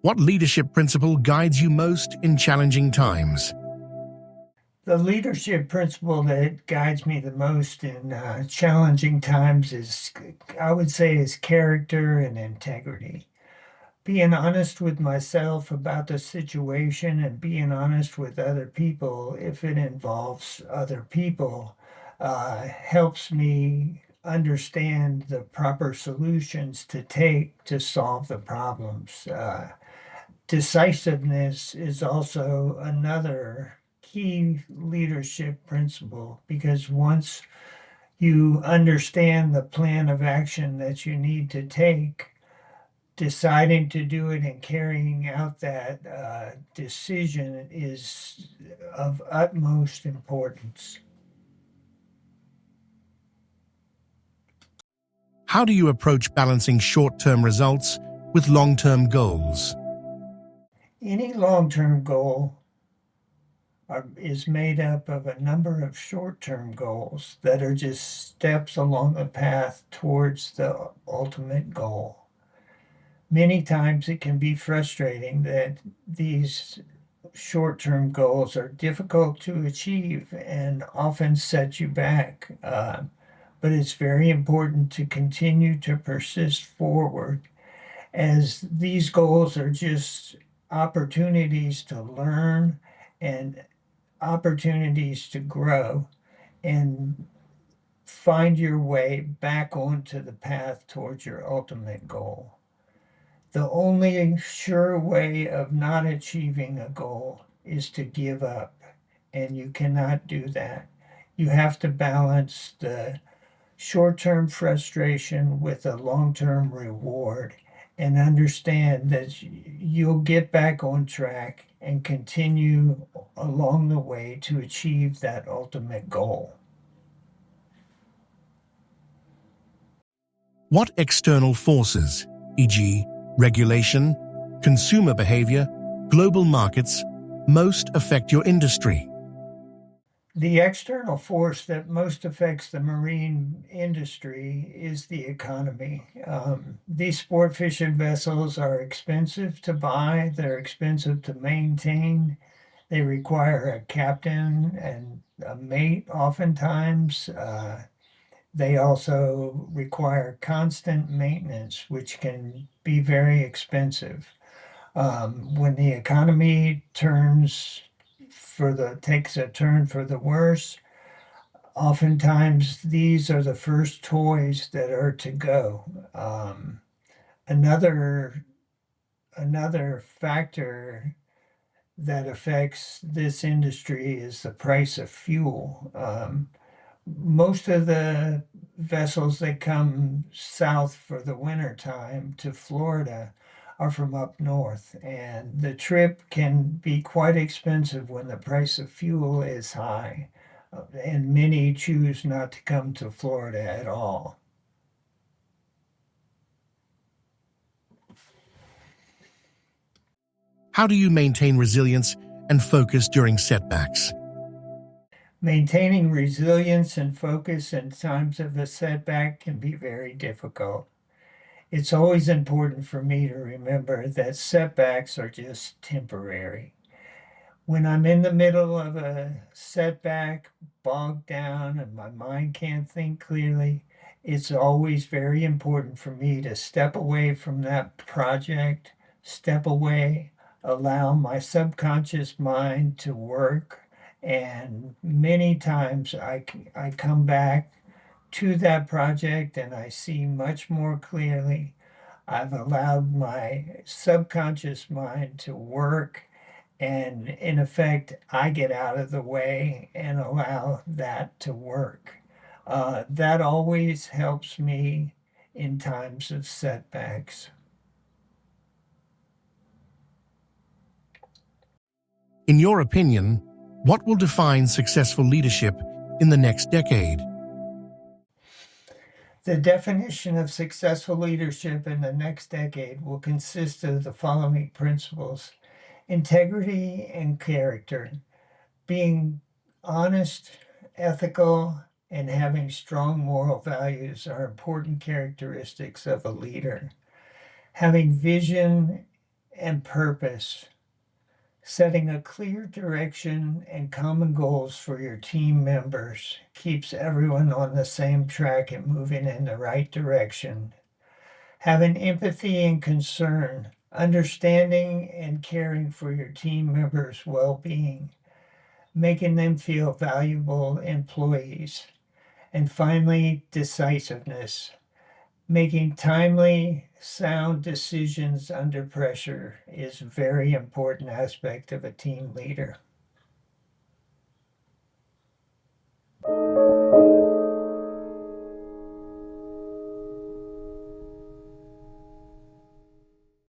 What leadership principle guides you most in challenging times? The leadership principle that guides me the most in challenging times is, I would say, is character and integrity. Being honest with myself about the situation and being honest with other people, if it involves other people, helps me understand the proper solutions to take to solve the problems. Decisiveness is also another key leadership principle because once you understand the plan of action that you need to take, deciding to do it and carrying out that decision is of utmost importance. How do you approach balancing short-term results with long-term goals? Any long-term goal is made up of a number of short-term goals that are just steps along the path towards the ultimate goal. Many times it can be frustrating that these short-term goals are difficult to achieve and often set you back. But it's very important to continue to persist forward as these goals are just opportunities to learn and opportunities to grow and find your way back onto the path towards your ultimate goal. The only sure way of not achieving a goal is to give up, and you cannot do that. You have to balance the short-term frustration with a long-term reward and understand that you'll get back on track and continue along the way to achieve that ultimate goal. What external forces, e.g., regulation, consumer behavior, global markets, most affect your industry? The external force that most affects the marine industry is the economy. These sport fishing vessels are expensive to buy, they're expensive to maintain. They require a captain and a mate oftentimes. They also require constant maintenance, which can be very expensive. When the economy takes a turn for the worse, oftentimes these are the first toys that are to go. Another another factor that affects this industry is the price of fuel. Most of the vessels that come south for the winter time to Florida are from up north, and the trip can be quite expensive when the price of fuel is high, and many choose not to come to Florida at all. How do you maintain resilience and focus during setbacks? Maintaining resilience and focus in times of a setback can be very difficult. It's always important for me to remember that setbacks are just temporary. When I'm in the middle of a setback, bogged down, and my mind can't think clearly, it's always very important for me to step away from that project, step away, allow my subconscious mind to work. And many times I come back to that project and I see much more clearly. I've allowed my subconscious mind to work, and in effect, I get out of the way and allow that to work. That always helps me in times of setbacks. In your opinion, what will define successful leadership in the next decade? The definition of successful leadership in the next decade will consist of the following principles: integrity and character, being honest, ethical, and having strong moral values are important characteristics of a leader. Having vision and purpose. Setting a clear direction and common goals for your team members keeps everyone on the same track and moving in the right direction. Having empathy and concern, understanding and caring for your team members' well-being, making them feel valuable employees. And finally, decisiveness, making timely, sound decisions under pressure is a very important aspect of a team leader.